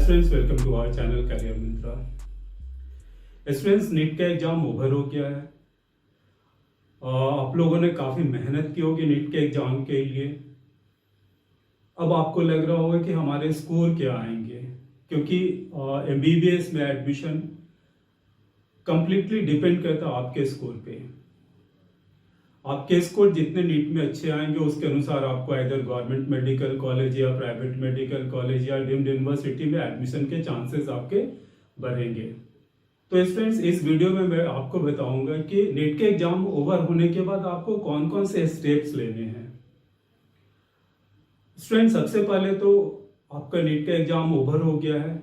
Students, welcome to our channel Career Mantra. Students, NEET का exam over हो गया है। आप लोगों ने काफी मेहनत की होगी नीट के एग्जाम के लिए। अब आपको लग रहा होगा कि हमारे स्कोर क्या आएंगे, क्योंकि एमबीबीएस में एडमिशन कंप्लीटली डिपेंड करता है आपके स्कोर पे। आपके स्कोर जितने नीट में अच्छे आएंगे उसके अनुसार आपको इधर गवर्नमेंट मेडिकल कॉलेज या प्राइवेट मेडिकल कॉलेज या डीम्ड यूनिवर्सिटी में एडमिशन के चांसेस आपके बढ़ेंगे। तो स्टूडेंट्स, इस वीडियो में मैं आपको बताऊंगा कि नीट के एग्जाम ओवर होने के बाद आपको कौन कौन से स्टेप्स लेने हैं। स्टूडेंट, सबसे पहले तो आपका नीट का एग्जाम ओवर हो गया है।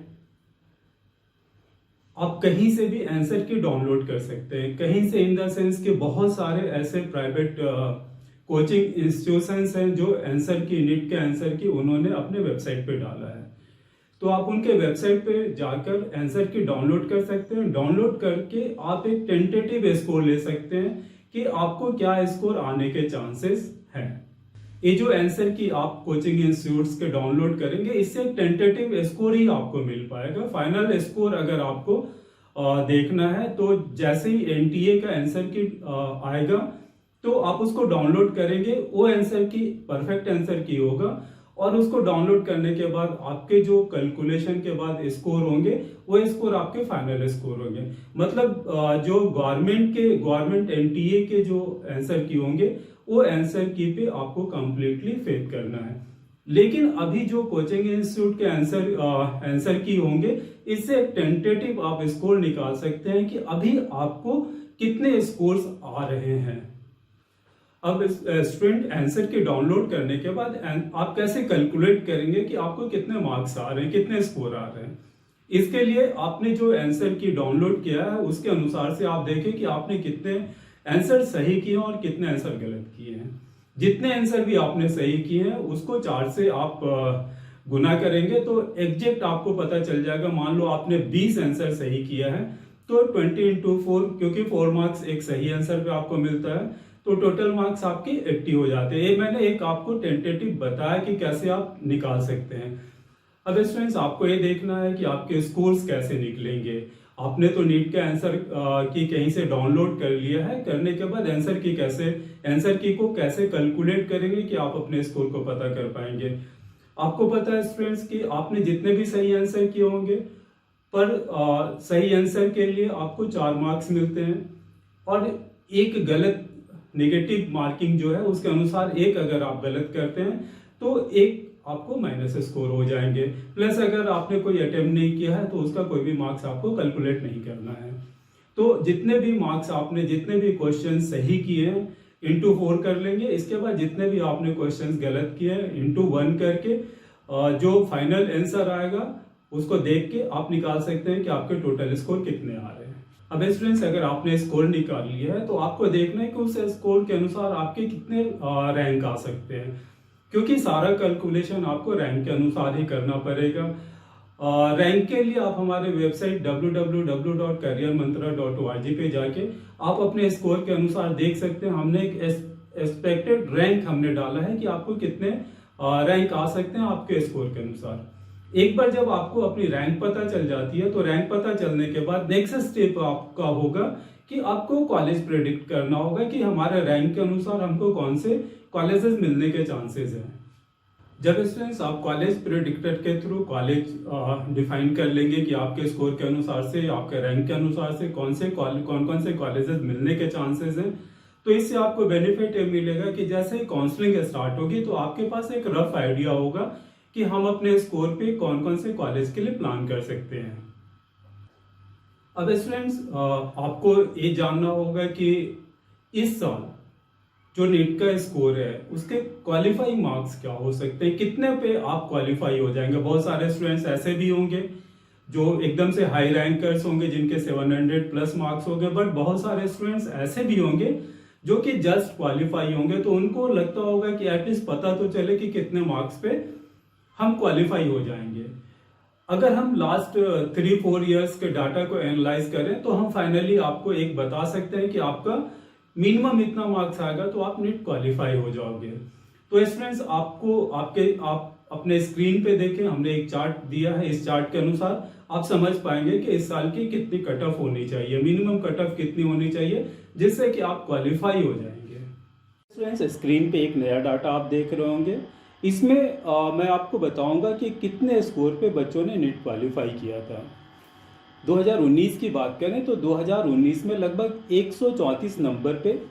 आप कहीं से भी आंसर की डाउनलोड कर सकते हैं। कहीं से इन द सेंस कि बहुत सारे ऐसे प्राइवेट कोचिंग इंस्टीट्यूशंस हैं जो आंसर की, नीट के आंसर की उन्होंने अपने वेबसाइट पे डाला है। तो आप उनके वेबसाइट पे जाकर आंसर की डाउनलोड कर सकते हैं। डाउनलोड करके आप एक टेंटेटिव स्कोर ले सकते हैं कि आपको क्या स्कोर आने के चांसेस हैं। ये जो आंसर की आप कोचिंग इंस्टीट्यूट्स के डाउनलोड करेंगे, इससे टेंटेटिव स्कोर ही आपको मिल पाएगा। फाइनल स्कोर अगर आपको देखना है तो जैसे ही एनटीए का आंसर की आएगा तो आप उसको डाउनलोड करेंगे। वो आंसर की परफेक्ट आंसर की होगा और उसको डाउनलोड करने के बाद आपके जो कैलकुलेशन के बाद स्कोर होंगे वो स्कोर आपके फाइनल स्कोर होंगे। मतलब जो गवर्नमेंट एनटीए के जो आंसर की होंगे वो आंसर की पे आपको कंप्लीटली फेथ करना है। लेकिन अभी जो कोचिंग इंस्टीट्यूट के आंसर की होंगे, इससे एक टेंटेटिव आप स्कोर निकाल सकते हैं कि अभी आपको कितने स्कोर्स आ रहे हैं। अब स्टूडेंट, आंसर की डाउनलोड करने के बाद आप कैसे कैलकुलेट करेंगे कि आपको कितने मार्क्स आ रहे हैं, कितने स्कोर आ रहे हैं। इसके लिए आपने जो आंसर की डाउनलोड किया है उसके अनुसार से आप देखें कि आपने कितने आंसर सही किए और कितने आंसर गलत किए हैं। जितने आंसर भी आपने सही किए हैं उसको 4 से आप गुना करेंगे तो एग्जैक्ट आपको पता चल जाएगा। मान लो आपने 20 आंसर सही किया है तो 20 into 4, क्योंकि 4 मार्क्स एक सही आंसर पे आपको मिलता है, तो टोटल मार्क्स आपके 80 हो जाते हैं। ये मैंने एक आपको टेंटेटिव बताया कि कैसे आप निकाल सकते हैं। अब स्टूडेंट्स, आपको ये देखना है कि आपके स्कोर्स कैसे निकलेंगे। आपने तो नीट के आंसर की कहीं से डाउनलोड कर लिया है। करने के बाद आंसर की को कैसे कैलकुलेट करेंगे कि आप अपने स्कोर को पता कर पाएंगे। आपको पता है स्टूडेंट्स कि आपने जितने भी सही आंसर किए होंगे पर सही आंसर के लिए आपको 4 मार्क्स मिलते हैं और एक गलत नेगेटिव मार्किंग जो है उसके अनुसार एक अगर आप गलत करते हैं तो एक आपको माइनस स्कोर हो जाएंगे। प्लस अगर आपने कोई अटेम्प्ट नहीं किया है तो उसका कोई भी मार्क्स आपको कैलकुलेट नहीं करना है। तो जितने भी मार्क्स आपने जितने भी क्वेश्चन सही किए हैं इंटू 4 कर लेंगे। इसके बाद जितने भी आपने क्वेश्चन गलत किए हैं इंटू 1 करके जो फाइनल आंसर आएगा उसको देख के आप निकाल सकते हैं कि आपके टोटल स्कोर कितने आ रहे हैं। अब स्टूडेंट्स, अगर आपने स्कोर निकाल लिया है तो आपको देखना है कि उस स्कोर के अनुसार आपके कितने रैंक आ सकते हैं, क्योंकि सारा कैलकुलेशन आपको रैंक के अनुसार ही करना पड़ेगा। रैंक के लिए आप हमारे वेबसाइट www.careermantra.org पे जाके आप अपने स्कोर के अनुसार देख सकते हैं। हमने एक एक्सपेक्टेड रैंक हमने डाला है कि आपको कितने रैंक आ सकते हैं आपके स्कोर के अनुसार। एक बार जब आपको अपनी रैंक पता चल जाती है तो रैंक पता चलने के बाद नेक्स्ट स्टेप आपका होगा कि आपको कॉलेज प्रेडिक्ट करना होगा कि हमारे रैंक के अनुसार हमको कौन से कॉलेजेस मिलने के चांसेस हैं। जब स्टूडेंट्स आप कॉलेज प्रेडिक्टर के थ्रू कॉलेज डिफाइन कर लेंगे कि आपके स्कोर के अनुसार से, आपके रैंक के अनुसार से कौन कौन से कॉलेजेस मिलने के चांसेस हैं, तो इससे आपको बेनिफिट ये मिलेगा कि जैसे ही काउंसलिंग स्टार्ट होगी तो आपके पास एक रफ आइडिया होगा कि हम अपने स्कोर पे कौन कौन से कॉलेज के लिए प्लान कर सकते हैं। अब स्टूडेंट्स, आपको ये जानना होगा कि इस साल जो नीट का स्कोर है उसके क्वालिफाइंग मार्क्स क्या हो सकते हैं, कितने पे आप क्वालिफाई हो जाएंगे। बहुत सारे स्टूडेंट्स ऐसे भी होंगे जो एकदम से हाई रैंकर्स होंगे जिनके 700 प्लस मार्क्स होंगे, बट बहुत सारे स्टूडेंट्स ऐसे भी होंगे जो कि जस्ट क्वालिफाई होंगे। तो उनको लगता होगा कि एटलीस्ट पता तो चले कि कितने मार्क्स पे हम क्वालिफाई हो जाएंगे। अगर हम लास्ट 3-4 इयर्स के डाटा को एनालाइज करें तो हम फाइनली आपको एक बता सकते हैं कि आपका मिनिमम इतना मार्क्स आएगा तो आप नीट क्वालिफाई हो जाओगे। तो स्टूडेंट्स, आपको अपने स्क्रीन पे देखें, हमने एक चार्ट दिया है, इस चार्ट के अनुसार आप समझ पाएंगे कि इस साल की कितनी कट ऑफ होनी चाहिए, मिनिमम कट ऑफ कितनी होनी चाहिए, जिससे कि आप क्वालिफाई हो जाएंगे। स्टूडेंट्स, स्क्रीन पे एक नया डाटा आप देख रहे होंगे। इसमें मैं आपको बताऊंगा कि कितने स्कोर पे बच्चों ने नीट क्वालिफाई किया था। 2019 की बात करें तो 2019 में लगभग 134 नंबर पे,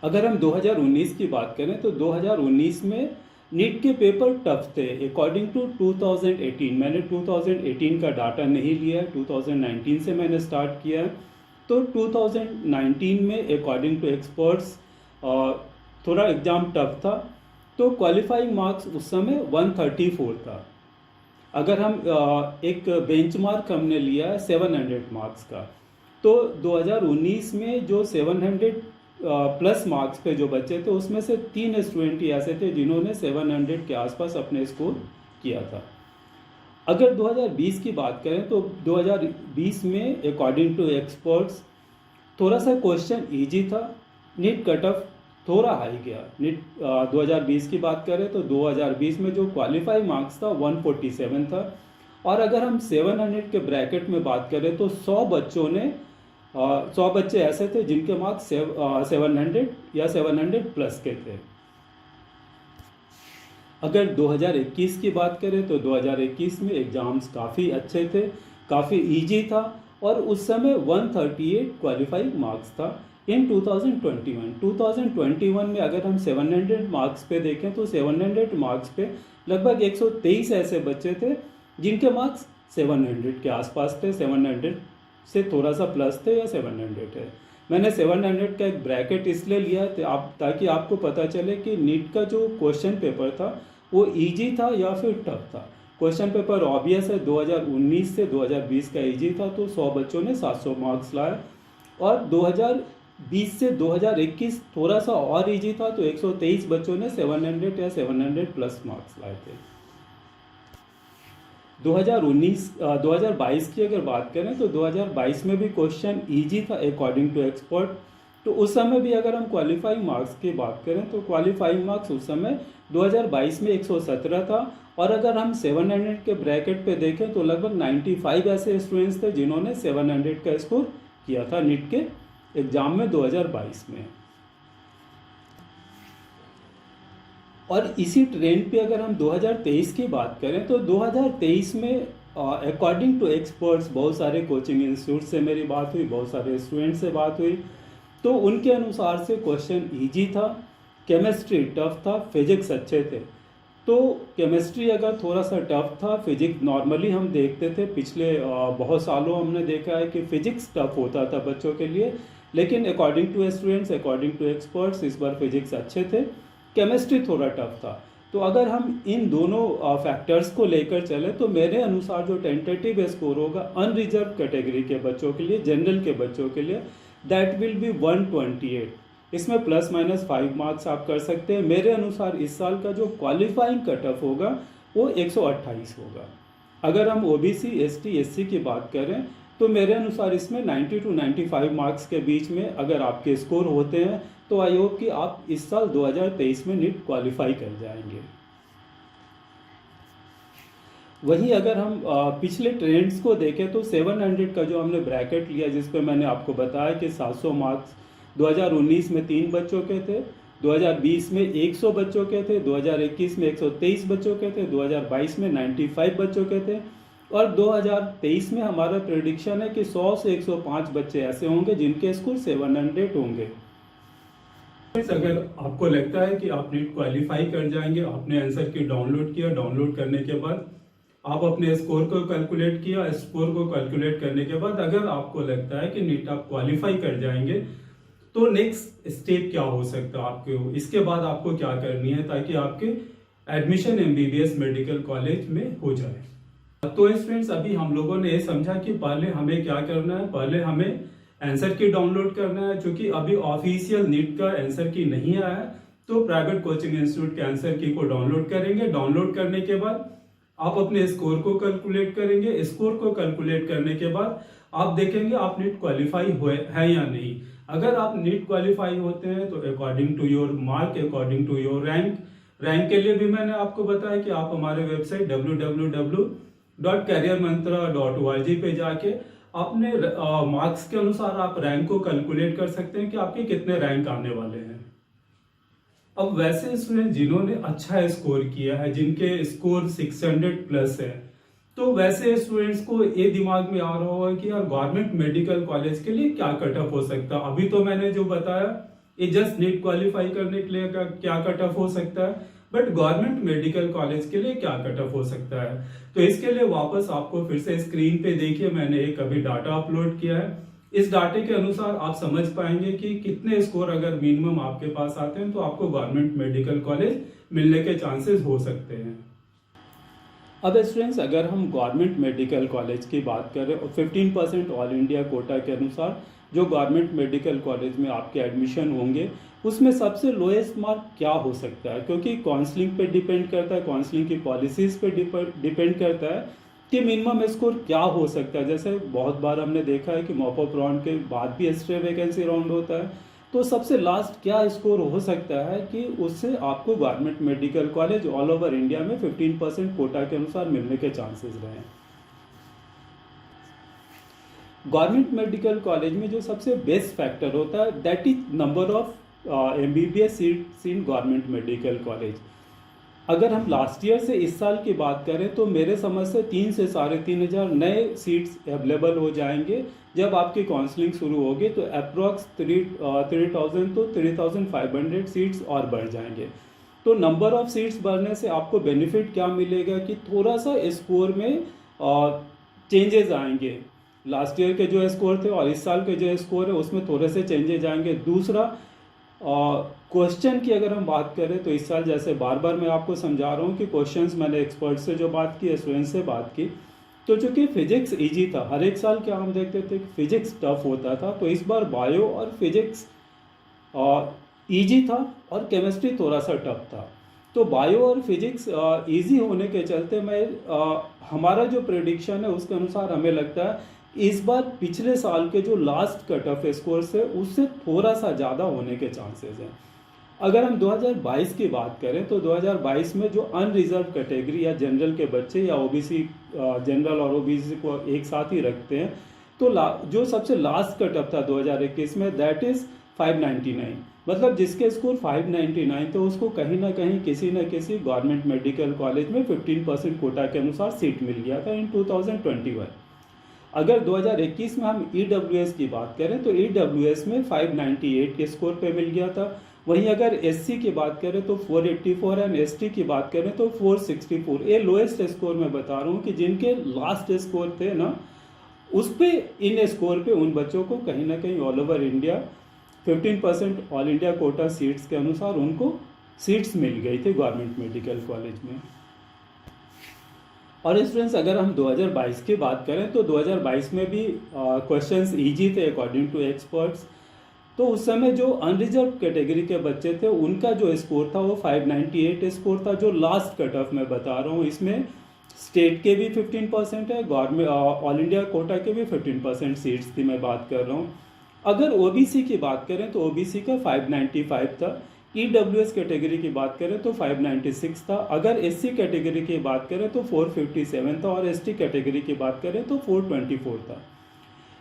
अगर हम 2019 की बात करें तो 2019 में नीट के पेपर टफ थे अकॉर्डिंग टू 2018। मैंने 2018 का डाटा नहीं लिया है, 2019 से मैंने स्टार्ट किया है। तो 2019 में अकॉर्डिंग टू एक्सपर्ट्स थोड़ा एग्ज़ाम टफ था, तो क्वालिफाइंग मार्क्स उस समय 134 था। अगर हम एक बेंचमार्क हमने लिया है 700 मार्क्स का, तो 2019 में जो 700 प्लस मार्क्स पे जो बच्चे थे उसमें से 3 स्टूडेंट ही ऐसे थे जिन्होंने 700 के आसपास अपने स्कोर किया था। अगर 2020 की बात करें तो 2020 में अकॉर्डिंग टू एक्सपर्ट्स थोड़ा सा क्वेश्चन इजी था, नीट कट ऑफ थोड़ा हाई गया। नीट 2020 की बात करें तो 2020 में जो क्वालिफाई मार्क्स था 147 था, और अगर हम 700 के ब्रैकेट में बात करें तो 100 बच्चे ऐसे थे जिनके मार्क्स 700 या 700 प्लस के थे। अगर 2021 की बात करें तो 2021 में एग्जाम्स काफ़ी अच्छे थे, काफ़ी इजी था, और उस समय 138 क्वालिफाइंग मार्क्स था। इन 2021 में अगर हम 700 मार्क्स पे देखें तो 700 मार्क्स पे लगभग 123 ऐसे बच्चे थे जिनके मार्क्स 700 के आसपास थे, 700 से थोड़ा सा प्लस थे या 700 है। मैंने 700 का एक ब्रैकेट इसलिए लिया ताकि आपको पता चले कि नीट का जो क्वेश्चन पेपर था वो इजी था या फिर टफ था। क्वेश्चन पेपर ऑब्वियस है 2019 से 2020 का इजी था, तो 100 बच्चों ने 700 मार्क्स लाए, और 2020 से 2021 थोड़ा सा और इजी था, तो 123 बच्चों ने 700 या 700 प्लस मार्क्स लाए थे। 2022 की अगर बात करें तो 2022 में भी क्वेश्चन इजी था अकॉर्डिंग टू एक्सपर्ट। तो उस समय भी अगर हम क्वालिफाइंग मार्क्स की बात करें तो क्वालिफाइंग मार्क्स उस समय 2022 में 117 था, और अगर हम 700 के ब्रैकेट पे देखें तो लगभग 95 ऐसे स्टूडेंट्स थे जिन्होंने 700 का स्कोर किया था नीट के एग्जाम में 2022 में। और इसी ट्रेंड पे अगर हम 2023 की बात करें तो 2023 में अकॉर्डिंग टू एक्सपर्ट्स बहुत सारे कोचिंग इंस्टीट्यूट से मेरी बात हुई, बहुत सारे स्टूडेंट से बात हुई, तो उनके अनुसार से क्वेश्चन इजी था, केमिस्ट्री टफ था, फिजिक्स अच्छे थे। तो केमिस्ट्री अगर थोड़ा सा टफ था, फिजिक्स नॉर्मली हम देखते थे पिछले बहुत सालों हमने देखा है कि फिजिक्स टफ होता था बच्चों के लिए, लेकिन according to students, according to experts इस बार फिजिक्स अच्छे थे, केमिस्ट्री थोड़ा टफ था। तो अगर हम इन दोनों फैक्टर्स को लेकर चले तो मेरे अनुसार जो टेंटेटिव स्कोर होगा अनरिजर्व कैटेगरी के बच्चों के लिए, जनरल के बच्चों के लिए, दैट विल बी 128। इसमें प्लस माइनस 5 मार्क्स आप कर सकते हैं। मेरे अनुसार इस साल का जो क्वालिफाइंग कट ऑफ होगा वो 128 होगा। अगर हम ओबीसी, एसटी, एससी की बात करें तो मेरे अनुसार इसमें 90 to 95 मार्क्स के बीच में अगर आपके स्कोर होते हैं तो आई होप कि आप इस साल 2023 में नीट क्वालिफाई कर जाएंगे। वहीं अगर हम पिछले ट्रेंड्स को देखें तो 700 का जो हमने ब्रैकेट लिया जिस पे मैंने आपको बताया कि 700 मार्क्स 2019 में 3 बच्चों के थे, 2020 में 100 बच्चों के थे, 2021 में 123 बच्चों के थे, 2022 में 95 बच्चों के थे, और 2023 में हमारा प्रेडिक्शन है कि 100 से 105 बच्चे ऐसे होंगे जिनके स्कोर 700 होंगे। अगर आपको लगता है कि आप नीट क्वालिफाई कर जाएंगे, आपने आंसर की डाउनलोड किया, डाउनलोड करने के बाद आप अपने स्कोर को कैलकुलेट किया, स्कोर को कैलकुलेट करने के बाद अगर आपको लगता है कि नीट आप क्वालिफाई कर जाएंगे तो नेक्स्ट स्टेप क्या हो सकता है आपको, इसके बाद आपको क्या करनी है ताकि आपके एडमिशन एमबीबीएस मेडिकल कॉलेज में हो जाए। तो स्टूडेंट्स, अभी हम लोगों ने ये समझा कि पहले हमें क्या करना है, पहले हमें आंसर की डाउनलोड करना है। क्योंकि अभी ऑफिशियल नीट का आंसर की नहीं आया है तो प्राइवेट कोचिंग इंस्टीट्यूट के आंसर की को डाउनलोड करेंगे। डाउनलोड करने के बाद आप अपने स्कोर को कैलकुलेट करेंगे। स्कोर को कैलकुलेट करने के बाद आप देखेंगे आप नीट क्वालिफाई हुए है या नहीं। अगर आप नीट क्वालिफाई होते हैं तो according to your mark, according to your rank के लिए भी मैंने आपको बताया कि आप हमारे वेबसाइट www.careermantra.org पे जाके अपने मार्क्स के अनुसार आप रैंक को कैलकुलेट कर सकते हैं कि आपके कितने रैंक आने वाले हैं। अब वैसे स्टूडेंट जिन्होंने अच्छा स्कोर किया है, जिनके स्कोर 600 प्लस है, तो वैसे स्टूडेंट्स को ये दिमाग में आ रहा होगा कि यार गवर्नमेंट मेडिकल कॉलेज के लिए क्या कट ऑफ हो सकता है। अभी तो मैंने जो बताया ये जस्ट नीट क्वालिफाई करने के लिए क्या कट ऑफ हो सकता है, बट गवर्नमेंट मेडिकल कॉलेज के लिए क्या कट ऑफ हो सकता है। तो इसके लिए वापस आपको फिर से स्क्रीन पे देखिए, मैंने एक अभी डाटा अपलोड किया है। इस डाटे के अनुसार आप समझ पाएंगे कि कितने स्कोर अगर मिनिमम आपके पास आते हैं तो आपको गवर्नमेंट मेडिकल कॉलेज मिलने के चांसेस हो सकते हैं। अब स्टूडेंट्स अगर हम गवर्नमेंट मेडिकल कॉलेज की बात करें और 15% ऑल इंडिया कोटा के अनुसार जो गवर्नमेंट मेडिकल कॉलेज में आपके एडमिशन होंगे उसमें सबसे लोएस्ट मार्क क्या हो सकता है, क्योंकि काउंसलिंग पे डिपेंड करता है, काउंसलिंग की पॉलिसीज पे डिपेंड करता है कि मिनिमम स्कोर क्या हो सकता है। जैसे बहुत बार हमने देखा है कि मॉप अप राउंड के बाद भी एक्स्ट्रा वैकेंसी राउंड होता है, तो सबसे लास्ट क्या स्कोर हो सकता है कि उससे आपको government medical college all over India में 15% कोटा के अनुसार मिलने के चांसेस रहे। गवर्नमेंट मेडिकल कॉलेज में जो सबसे बेस्ट फैक्टर होता है that is number of MBBS seats in government medical college. अगर हम लास्ट ईयर से इस साल की बात करें तो मेरे समझ से 3 से 3,500 नए सीट्स अवेलेबल हो जाएंगे। जब आपकी काउंसलिंग शुरू होगी तो अप्रॉक्स 3,000 तो 3,500 सीट्स और बढ़ जाएंगे। तो नंबर ऑफ सीट्स बढ़ने से आपको बेनिफिट क्या मिलेगा कि थोड़ा सा स्कोर में चेंजेस आएंगे। लास्ट ईयर के जो स्कोर थे और इस साल के जो स्कोर है उसमें थोड़े से चेंजेस आएंगे। दूसरा क्वेश्चन की अगर हम बात करें तो इस साल जैसे बार बार मैं आपको समझा रहा हूँ कि क्वेश्चंस मैंने एक्सपर्ट से जो बात की, स्टूडेंट से बात की, तो चूंकि फिजिक्स इजी था, हर एक साल क्या हम देखते थे फिजिक्स टफ होता था, तो इस बार बायो और फिजिक्स इजी था और केमिस्ट्री थोड़ा सा टफ था। तो बायो और फिजिक्स इजी होने के चलते हमारा जो प्रेडिक्शन है उसके अनुसार हमें लगता है इस बार पिछले साल के जो लास्ट कट ऑफ स्कोर्स है उससे थोड़ा सा ज़्यादा होने के चांसेस हैं। अगर हम 2022 की बात करें तो 2022 में जो अनरिजर्व कैटेगरी या जनरल के बच्चे या ओबीसी, जनरल और ओबीसी को एक साथ ही रखते हैं, तो जो सबसे लास्ट कट ऑफ था 2021 में दैट इज़ 599। मतलब जिसके स्कोर 599 थे उसको कहीं ना कहीं किसी न किसी गवर्नमेंट मेडिकल कॉलेज में 15% कोटा के अनुसार सीट मिल गया था इन 2021। अगर 2021 में हम EWS की बात करें तो EWS में 598 के स्कोर पे मिल गया था। वहीं अगर SC की बात करें तो 484 एंड ST की बात करें तो 464। ये लोएस्ट स्कोर मैं बता रहा हूँ कि जिनके लास्ट स्कोर थे ना उस पे, इन स्कोर पे उन बच्चों को कहीं ना कहीं all over India 15% all India quota seats के अनुसार उनको सीट्स मिल गई थी गवर्नमेंट मेडिकल कॉलेज में। और स्टूडेंट्स अगर हम 2022 की बात करें तो 2022 में भी क्वेश्चंस इजी थे अकॉर्डिंग टू एक्सपर्ट्स। तो उस समय जो अनरिजर्व कैटेगरी के बच्चे थे उनका जो स्कोर था वो 598 स्कोर था, जो लास्ट कट ऑफ मैं बता रहा हूँ। इसमें स्टेट के भी 15% है, गवर्नमेंट ऑल इंडिया कोटा के भी 15% सीट्स की मैं बात कर रहा हूँ। अगर ओबीसी की बात करें तो ओबीसी का 595 था। EWS कैटेगरी की बात करें तो 596 था। अगर SC कैटेगरी की बात करें तो 457 था और ST कैटेगरी की बात करें तो 424 था।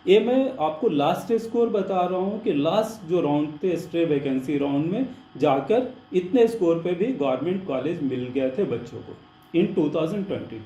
ये मैं आपको लास्ट स्कोर बता रहा हूँ कि लास्ट जो राउंड थे स्ट्रे वैकेंसी राउंड में जाकर इतने स्कोर पे भी गवर्नमेंट कॉलेज मिल गए थे बच्चों को इन 2022।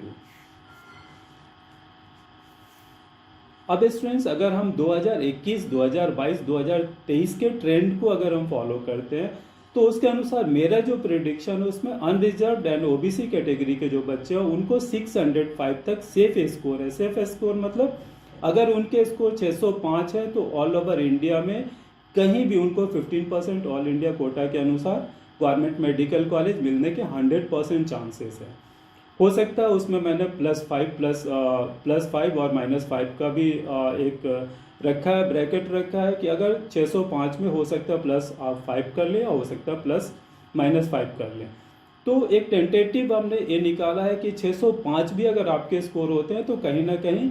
अब स्टूडेंट्स अगर हम 2021, 2022, 2023 के ट्रेंड को अगर हम फॉलो करते हैं तो उसके अनुसार मेरा जो प्रेडिक्शन है उसमें अनरिजर्व्ड एंड ओबीसी कैटेगरी के जो बच्चे हैं उनको 605 तक सेफ स्कोर है। सेफ स्कोर मतलब अगर उनके स्कोर 605 है तो ऑल ओवर इंडिया में कहीं भी उनको 15% ऑल इंडिया कोटा के अनुसार गवर्नमेंट मेडिकल कॉलेज मिलने के 100% चांसेस है। हो सकता है उसमें मैंने +5 और -5 का भी एक रखा है, ब्रैकेट रखा है कि अगर 605 में हो सकता है प्लस आप 5 कर ले या हो सकता है +-5 कर ले। तो एक टेंटेटिव हमने ये निकाला है कि 605 भी अगर आपके स्कोर होते हैं तो कहीं ना कहीं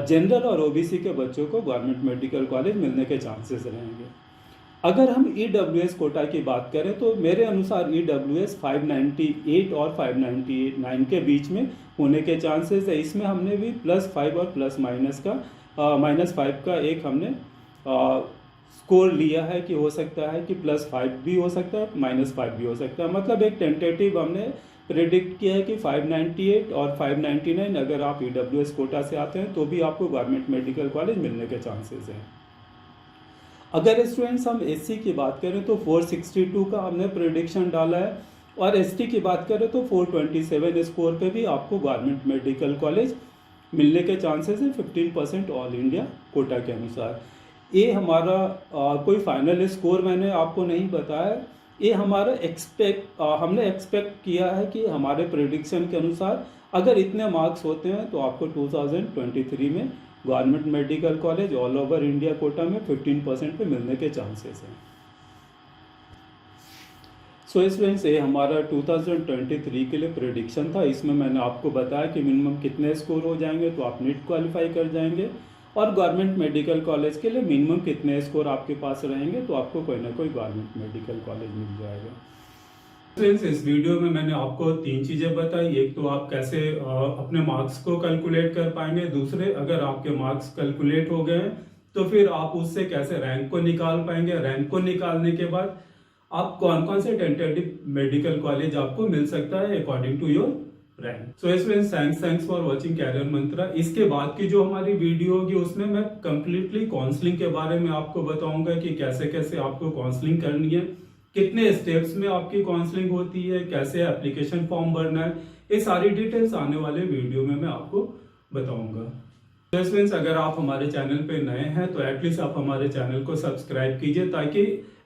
जनरल और ओबीसी के बच्चों को गवर्नमेंट मेडिकल कॉलेज मिलने के चांसेस रहेंगे। अगर हम EWS कोटा की बात करें तो मेरे अनुसार EWS 598 और 599 के बीच में होने के चांसेस है। इसमें हमने भी +5 और -5 का एक हमने स्कोर लिया है कि हो सकता है कि +5 भी हो सकता है, -5 भी हो सकता है। मतलब एक टेंटेटिव हमने प्रेडिक्ट किया है कि 598 और 599 अगर आप EWS कोटा से आते हैं तो भी आपको गवर्नमेंट मेडिकल कॉलेज मिलने के चांसेस हैं। अगर स्टूडेंट्स हम SC की बात करें तो 462 का हमने प्रेडिक्शन डाला है, और ST की बात करें तो 427 स्कोर पे भी आपको गवर्नमेंट मेडिकल कॉलेज मिलने के चांसेस हैं 15% ऑल इंडिया कोटा के अनुसार। ये हमारा कोई फाइनल स्कोर मैंने आपको नहीं बताया, ये हमारा हमने एक्सपेक्ट किया है कि हमारे प्रेडिक्शन के अनुसार अगर इतने मार्क्स होते हैं तो आपको 2023 में government medical college all over India quota में 15% पे मिलने के चांसेस हैं। सो स्टूडेंट्स, ये हमारा 2023 के लिए प्रेडिक्शन था। इसमें मैंने आपको बताया कि मिनिमम कितने स्कोर हो जाएंगे तो आप नीट क्वालिफाई कर जाएंगे, और गवर्नमेंट मेडिकल कॉलेज के लिए मिनिमम कितने स्कोर आपके पास रहेंगे तो आपको कोई ना कोई गवर्नमेंट मेडिकल कॉलेज मिल जाएगा। फ्रेंड्स, इस वीडियो में मैंने आपको 3 चीजें बताई। एक तो आप कैसे अपने मार्क्स को कैलकुलेट कर पाएंगे, दूसरे अगर आपके मार्क्स कैलकुलेट हो गए तो फिर आप उससे कैसे रैंक को निकाल पाएंगे, रैंक को निकालने के बाद आप कौन कौन से टेंटेटिव मेडिकल कॉलेज आपको मिल सकता है according to your rank. So students, thanks for watching career Mantra. इसके बाद की जो हमारी वीडियो होगी उसमें मैं कंप्लीटली काउंसलिंग के बारे में आपको बताऊंगा कि कैसे कैसे आपको काउंसलिंग करनी है, कितने स्टेप्स में आपकी काउंसलिंग होती है, कैसे एप्लीकेशन फॉर्म भरना है, ये सारी डिटेल्स आने वाले वीडियो में मैं आपको बताऊंगा। तो फ्रेंड्स, अगर आप हमारे चैनल पे नए हैं तो एटलीस्ट आप हमारे चैनल को सब्सक्राइब कीजिए ताकि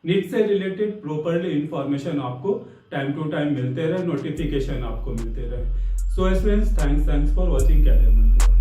नीट से रिलेटेड प्रॉपरली इंफॉर्मेशन आपको टाइम टू टाइम मिलते रहे, नोटिफिकेशन आपको मिलते रहे। So friends, thanks for watching Career Mantra.